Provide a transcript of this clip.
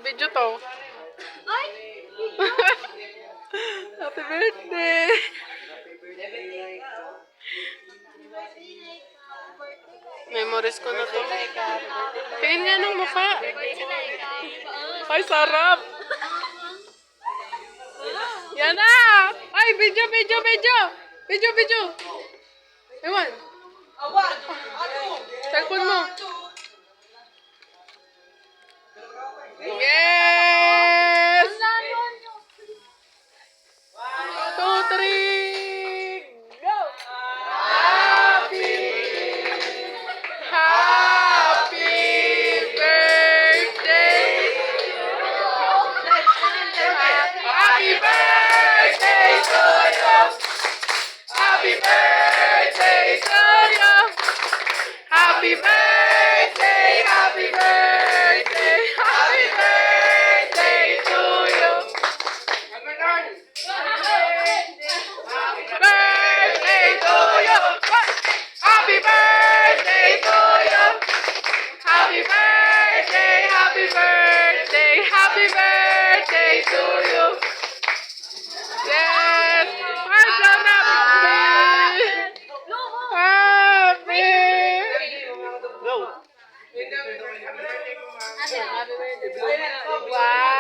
Video to. Happy birthday! Memories ko na to. Tingin nga ng mukha. Ay, sarap! Yan na! Ay, video! Video! Ewan. Cellphone mo. Yes! 2, 3, go! Happy birthday! Happy birthday to you! Happy birthday to you! Happy birthday! Happy birthday! Happy birthday to you! Birthday to you! Happy birthday to you! Happy birthday! Happy birthday! Happy birthday to you! Yes! Welcome, happy! Happy! Go! Wow!